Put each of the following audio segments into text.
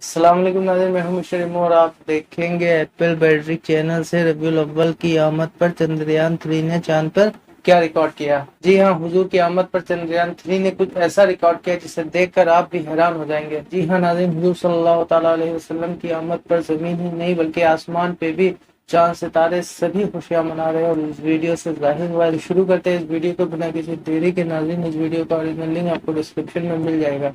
अस्सलाम वालेकुम नाज़रीन, मैं हूं मुशर्रफ और आप देखेंगे एप्पल बैटरी चैनल से रबीउल अव्वल की आमद पर चंद्रयान 3 ने चांद पर क्या रिकॉर्ड किया। जी हां, हुजूर की आमद पर चंद्रयान 3 ने कुछ ऐसा रिकॉर्ड किया जिसे देखकर आप भी हैरान हो जाएंगे। जी हां नाज़रीन, हुजूर सल्लल्लाहु तआला अलैहि वसल्लम की आमद पर जमीन ही नहीं बल्कि आसमान पे भी चांद सितारे सभी खुशियां मना रहे हैं और इस वीडियो से जाहिर हुआ है। शुरू करते हैं इस वीडियो को बिना किसी देरी के। नाज़रीन, इस वीडियो का ओरिजिनल लिंक आपको डिस्क्रिप्शन में मिल जाएगा।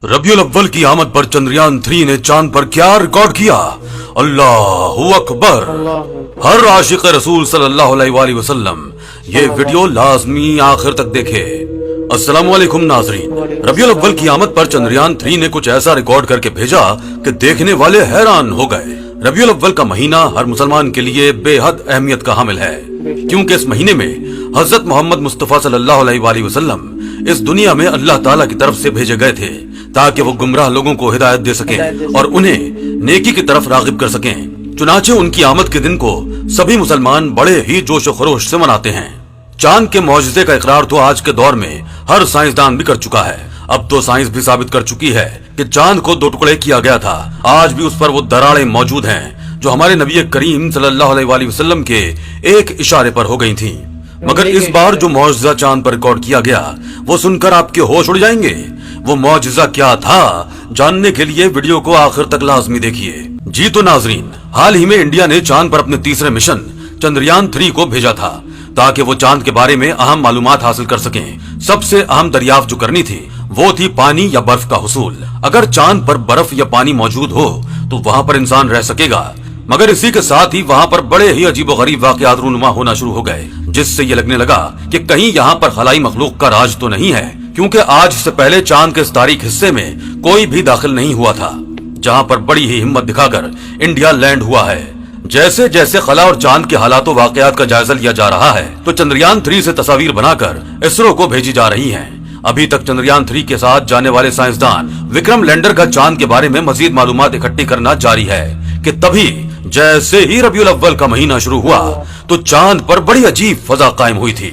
रबीउल अव्वल की आमद पर चंद्रयान 3 ने चांद पर क्या रिकॉर्ड किया। अल्लाहु अकबर। हर आशिक रसूल सल्लल्लाहु अलैहि वसल्लम ये वीडियो लाजमी आखिर तक देखे। अस्सलामु अलैकुम नाजरीन, रबीउल अव्वल की आमद पर चंद्रयान 3 ने कुछ ऐसा रिकॉर्ड करके भेजा कि देखने वाले हैरान हो गए। रबीउल अव्वल का महीना हर मुसलमान के लिए बेहद अहमियत का हामिल है, क्योंकि इस महीने में हजरत मोहम्मद मुस्तफा सल्लल्लाहु अलैहि वसल्लम इस दुनिया में अल्लाह ताला की तरफ से भेजे गए थे ताकि वो गुमराह लोगों को हिदायत दे सकें और उन्हें नेकी की तरफ रागिब कर सकें। चुनाचे उनकी आमद के दिन को सभी मुसलमान बड़े ही जोश और खरोश से मनाते हैं। चांद के मौजज़े का इकरार तो आज के दौर में हर साइंसदान भी कर चुका है। अब तो साइंस भी साबित कर चुकी है कि चांद को 2 टुकड़े किया गया था। आज भी उस पर वो दरारें मौजूद हैं जो हमारे नबी करीम सल्लल्लाहु अलैहि वसल्लम के एक इशारे पर हो गई थी। मगर इस बार जो मौजज़ा चांद पर रिकॉर्ड किया गया वो सुनकर आपके होश उड़ जाएंगे। वो मौजज़ा क्या था, जानने के लिए वीडियो को आखिर तक लाजमी देखिए। जी तो नाजरीन, हाल ही में इंडिया ने चांद पर अपने तीसरे मिशन चंद्रयान 3 को भेजा था ताकि वो चांद के बारे में अहम मालूमात हासिल कर सकें। सबसे अहम दरियाफ्त जो करनी थी वो थी पानी या बर्फ का हुसूल। अगर चांद पर बर्फ या पानी मौजूद हो तो वहां पर इंसान रह सकेगा। मगर इसी के साथ ही वहां पर बड़े ही अजीबोगरीब वाकयात रूनुमा होना शुरू हो गए, जिससे ये लगने लगा कि कहीं यहाँ पर खलाई मखलूक का राज तो नहीं है, क्योंकि आज से पहले चांद के इस तारीख हिस्से में कोई भी दाखिल नहीं हुआ था, जहां पर बड़ी ही हिम्मत दिखाकर इंडिया लैंड हुआ है। जैसे जैसे खला और चांद के हालातों वाकयात का जायजा लिया जा रहा है तो चंद्रयान 3 से तस्वीर बनाकर इसरो को भेजी जा रही हैं। अभी तक चंद्रयान 3 के साथ जाने वाले साइंसदान विक्रम लैंडर का चांद के बारे में मजीद मालूमात इकट्ठी करना जारी है कि तभी जैसे ही रबीउल अव्वल का महीना शुरू हुआ तो चांद पर बड़ी अजीब फजा कायम हुई थी।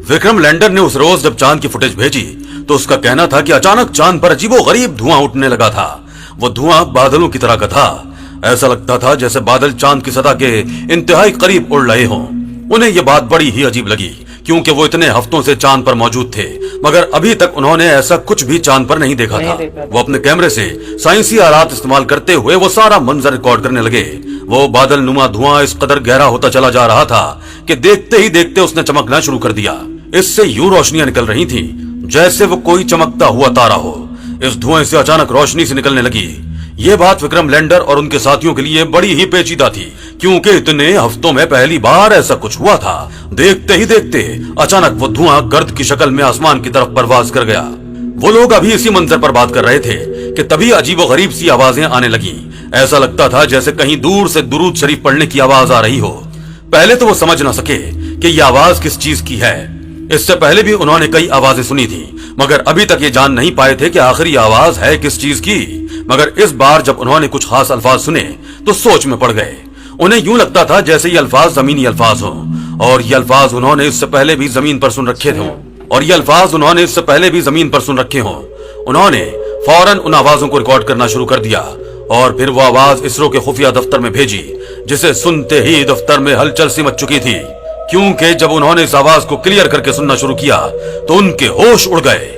विक्रम लैंडर ने उस रोज जब चांद की फुटेज भेजी तो उसका कहना था कि अचानक चांद पर अजीबोगरीब धुआं उठने लगा था। वो धुआं बादलों की तरह का था। ऐसा लगता था जैसे बादल चांद की सतह के इंतहाई करीब उड़ रहे हों। उन्हें यह बात बड़ी ही अजीब लगी, क्योंकि वो इतने हफ्तों से चांद पर मौजूद थे मगर अभी तक उन्होंने ऐसा कुछ भी चांद पर नहीं देखा था। वो अपने कैमरे से साइंसी आलात इस्तेमाल करते हुए वो सारा मंजर रिकॉर्ड करने लगे। वो बादल नुमा धुआं इस कदर गहरा होता चला जा रहा था कि देखते ही देखते उसने चमकना शुरू कर दिया। इससे यूं रोशनियां निकल रही थी जैसे वो कोई चमकता हुआ तारा हो। इस धुएं से अचानक रोशनी से निकलने लगी। ये बात विक्रम लैंडर और उनके साथियों के लिए बड़ी ही पेचीदा थी, क्योंकि इतने हफ्तों में पहली बार ऐसा कुछ हुआ था। देखते ही देखते अचानक वो धुआं गर्द की शक्ल में आसमान की तरफ परवाज कर गया। वो लोग अभी इसी मंजर पर बात कर रहे थे कि तभी अजीबोगरीब सी आवाजें आने लगी। ऐसा लगता था जैसे कहीं दूर से दुरूद शरीफ पढ़ने की आवाज आ रही हो। पहले तो वो समझ ना सके कि ये आवाज किस चीज की है। इससे पहले भी उन्होंने कई आवाजें सुनी थी मगर अभी तक ये जान नहीं पाए थे कि आखिर ये आवाज है किस चीज की। मगर इस बार जब उन्होंने कुछ खास अल्फाज सुने तो सोच में पड़ गए। उन्हें यूं लगता था जैसे ये अल्फाज जमीनी अल्फाज हों और ये अल्फाज उन्होंने इससे पहले भी जमीन पर सुन रखे हों। उन्होंने फौरन उन आवाजों को रिकॉर्ड करना शुरू कर दिया और फिर वो आवाज इसरो के खुफिया दफ्तर में भेजी, जिसे सुनते ही दफ्तर में हलचल सी मच चुकी थी, क्योंकि जब उन्होंने इस आवाज को क्लियर करके सुनना शुरू किया तो उनके होश उड़ गए।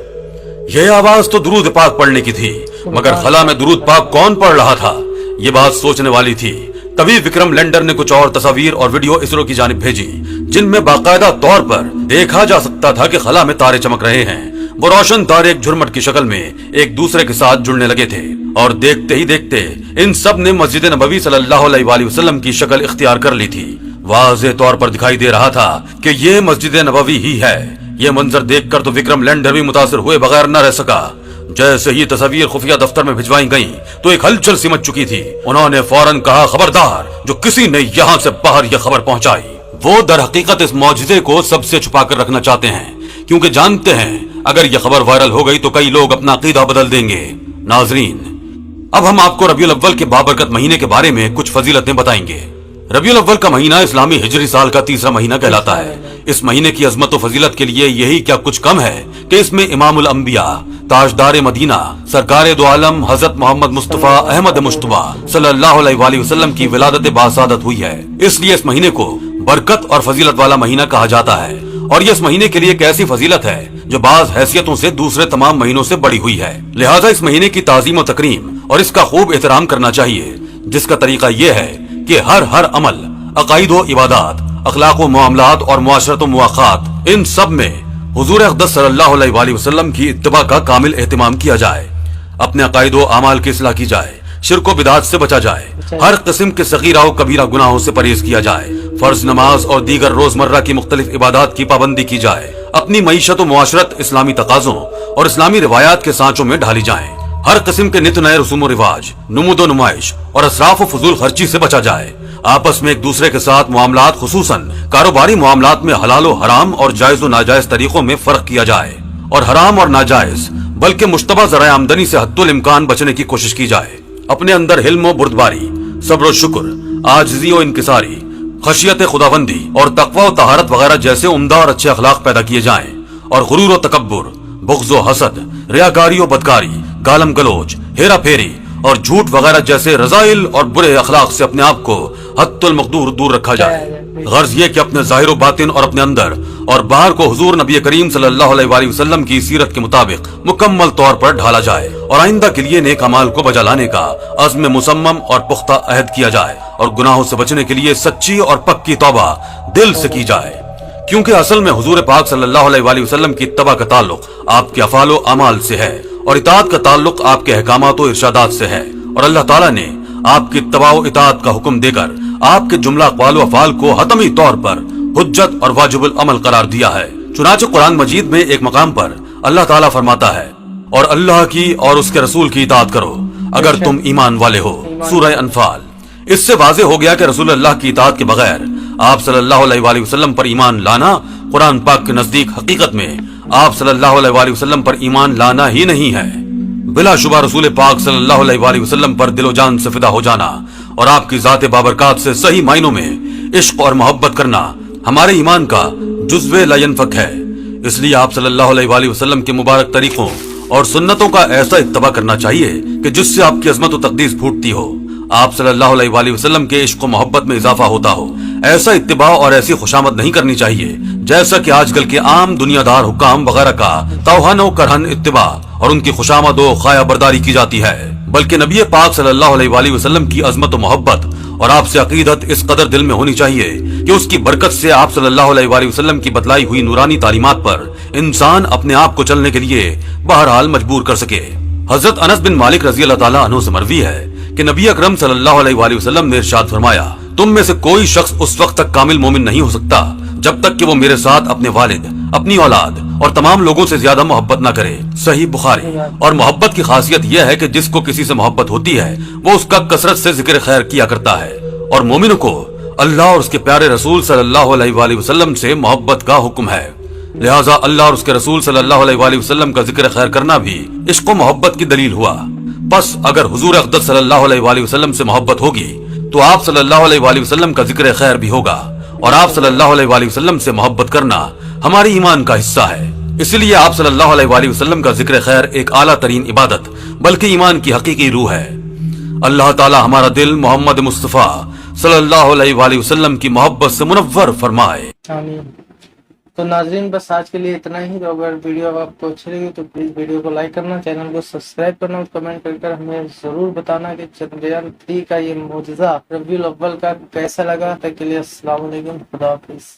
यह आवाज तो दुरूद पाक पढ़ने की थी, मगर खला में दुरूद पाक कौन पढ़ रहा था, ये बात सोचने वाली थी। तभी विक्रम लैंडर ने कुछ और तस्वीर और वीडियो इसरो की जानिब भेजी, जिनमें बाकायदा तौर पर देखा जा सकता था कि खला में तारे चमक रहे हैं। वो रोशन तारे एक झुरमट की शक्ल में एक दूसरे के साथ जुड़ने लगे थे और देखते ही देखते इन सब ने मस्जिद नबवी सल्लल्लाहु अलैहि वसल्लम की शक्ल इख्तियार कर ली थी। वाज़े तौर पर दिखाई दे रहा था कि ये मस्जिद नबवी ही है। ये मंजर देखकर तो विक्रम लैंडर भी मुतासिर हुए बगैर न रह सका। जैसे ही तस्वीर खुफिया दफ्तर में भिजवाई गईं तो एक हलचल सी मच चुकी थी। उन्होंने फौरन कहा, खबरदार जो किसी ने यहाँ से बाहर यह खबर पहुंचाई। वो दर हकीकत इस मौजज़े को सबसे छुपा कर रखना चाहते हैं, क्योंकि जानते हैं अगर यह खबर वायरल हो गई तो कई लोग अपना अकीदा बदल देंगे। नाजरीन, अब हम आपको रबीउल अव्वल के बाबरकत महीने के बारे में कुछ फजीलतें बताएंगे। रबीउल अव्वल का महीना इस्लामी हिजरी साल का तीसरा महीना कहलाता है। इस महीने की अजमत और फजीलत के लिए यही क्या कुछ कम है कि इसमें इमामुल अंबिया ताजदार मदीना सरकार दो आलम हजरत मोहम्मद मुस्तफा अहमद मुश्तबा सल्लल्लाहु अलैहि वसल्लम की विलादत बासादत हुई है। इसलिए इस महीने को बरकत और फजीलत वाला महीना कहा जाता है। और ये इस महीने के लिए एक ऐसी फजीलत है जो बाज हैसियतों से दूसरे तमाम महीनों से बड़ी हुई है। लिहाजा इस महीने की ताजीम और तकरीम और इसका खूब एहतराम करना चाहिए, जिसका तरीका ये है कि हर अमल, अकाईद व इबादत, अखलाक व मामलात और मुआशरत व मुआखात, इन सब में हुजूर अक़दस सल्लल्लाहु अलैहि वसल्लम की इत्तिबा का कामिल एहतिमाम किया जाए। अपने अकाईद व अमाल की इस्लाह की जाए, शिर्क व बिदात से बचा जाए, हर किस्म के सगीरा व कबीरा गुनाहों से परहेज किया जाए, फर्ज नमाज और दीगर रोजमर्रा की मुख्तलिफ इबादत की पाबंदी की जाए, अपनी मईशत व मुआशरत इस्लामी तकाजों और इस्लामी रिवायात के सांचों में ढाली जाए, हर किस्म के नित नए रसूम व रिवाज, नुमूद व नुमाइश और असराफ व फजूल खर्ची से बचा जाए। आपस में एक दूसरे के साथ मामलात, खुसूसन कारोबारी मामलात में हलाल व हराम और जायज व नाजायज तरीकों में फर्क किया जाए और हराम और नाजायज बल्कि मुश्तबा ज़राए आमदनी से हद्दुल इम्कान बचने की कोशिश की जाए। अपने अंदर हिल्म व बुर्दबारी, सब्र व शुक्र, आजिज़ी व इनकिसारी, खशियत खुदाबंदी और तकवा व तहारत वगैरह जैसे उम्दा और अच्छे अखलाक पैदा किए जाएं और गुरूर व तकब्बुर, बुग़्ज़ व हसद, रियाकारी व बदकारी, गालम गलोच, हेरा फेरी और झूठ वगैरह जैसे रज़ाइल और बुरे अखलाक से अपने आप को हद्दुल मक़दूर दूर रखा जाए। गर्ज ये कि अपने ज़ाहिर व बातिन और अपने अंदर और बाहर को हुजूर नबी करीम सल्लल्लाहु अलैहि वसल्लम की सीरत के मुताबिक मुकम्मल तौर पर ढाला जाए और आइंदा के लिए नेक अमाल को बजा लाने का अज़्म मुसम्मम और पुख्ता अहद किया जाए और गुनाहों से बचने के लिए सच्ची और पक्की तौबा दिल से की जाए, क्योंकि असल में हुजूर पाक सल्लल्लाहु अलैहि वसल्लम की इत्तिबा का ताल्लुक आपके अफ़ाल व अमाल से है और इताअत का ताल्लुक आपके अहकामात व इरशादात से है। और अल्लाह ताला ने आपकी इत्तिबा व इताअत का हुक्म देकर आपके जुमला अक़वाल व अफ़ाल को हतमी तौर पर हुज्जत और वाजिबुल अमल करार दिया है। चुनांचे कुरान मजीद में एक मकाम पर अल्लाह ताला फरमाता है, और अल्लाह की और उसके रसूल की इताअत करो अगर तुम ईमान वाले हो। सूरह अनफाल। इससे वाज़ेह हो गया कि रसूल अल्लाह की इताअत के बगैर आप सल्लल्लाहु अलैहि वसल्लम पर ईमान लाना कुरान पाक के नजदीक हकीकत में आप सल्लल्लाहु अलैहि वसल्लम पर ईमान लाना ही नहीं है। बिलाशुबा रसूल पाक सल्लल्लाहु अलैहि वसल्लम पर दिलो जान से फिदा हो जाना और आपकी ज़ात बाबरकात से सही मायनों में इश्क और मोहब्बत करना हमारे ईमान का जुज़्वे ला यनफक है। इसलिए आप सल्लल्लाहु अलैहि वसल्लम के मुबारक तरीकों और सुन्नतों का ऐसा इत्तिबा करना चाहिए कि जिससे आपकी अज़मत व तक़दीस फूटती हो, आप सल्लल्लाहु अलैहि वसल्लम के इश्क व मोहब्बत में इजाफा होता हो। ऐसा इत्तिबा और ऐसी खुशामद नहीं करनी चाहिए जैसा कि आजकल के आम दुनियादार हुक्काम वगैरह का तौहन व करहन इत्तिबा और उनकी खुशामद व खाया बरदारी की जाती है, बल्कि नबी पाक सल्लल्लाहु अलैहि वसल्लम की अजमत व मोहब्बत और आपसे अकीदत इस कदर दिल में होनी चाहिए कि उसकी बरकत से आप सल्लल्लाहु अलैहि वसल्लम की बतलाई हुई नूरानी तालीमात पर इंसान अपने आप को चलने के लिए बहरहाल मजबूर कर सके। हजरत अनस बिन मालिक रजी अल्लाह ताला अन्हु से मरवी है कि नबी अकरम सल्लल्लाहु अलैहि वसल्लम ने इरशाद फरमाया, तुम में से कोई शख्स उस वक्त तक कामिल मोमिन नहीं हो सकता जब तक कि वो मेरे साथ अपने वालिद, अपनी औलाद और तमाम लोगों से ज्यादा मोहब्बत न करे। सही बुखारी। और मोहब्बत की खासियत यह है कि जिसको किसी से मोहब्बत होती है वो उसका कसरत से जिक्र खैर किया करता है। और मोमिन को अल्लाह और उसके प्यारे रसूल सल्लल्लाहु अलैहि वसल्लम से मोहब्बत का हुक्म है। लिहाजा अल्लाह और उसके रसूल सल्लल्लाहु अलैहि वसल्लम का जिक्र खैर करना भी इश्क व मोहब्बत की दलील हुआ। बस अगर हुजूर अक़दस सल्लल्लाहु अलैहि वसल्लम से मोहब्बत होगी तो आप सल्लल्लाहु अलैहि वसल्लम का जिक्र खैर भी होगा, और आप सल्लल्लाहु अलैहि वसल्लम से मोहब्बत करना हमारे ईमान का हिस्सा है। इसलिए आप सल्लल्लाहु अलैहि वसल्लम का जिक्र खैर एक आला तरीन इबादत बल्कि ईमान की हकीकी रूह है। अल्लाह ताला हमारा दिल मोहम्मद मुस्तफ़ा सल्लल्लाहु अलैहि वसल्लम की मोहब्बत से मुनव्वर फरमाए। आमीन। तो नाज़रीन, बस आज के लिए इतना ही। तो अगर वीडियो आपको अच्छी लगी तो प्लीज़ वीडियो को लाइक करना, चैनल को सब्सक्राइब करना और कमेंट कर हमें ज़रूर बताना कि चंद्रयान 3 का ये मोजज़ा रबीउल अव्वल का कैसा लगा। तक के लिए अस्सलाम वालेकुम, खुदा हाफिज़।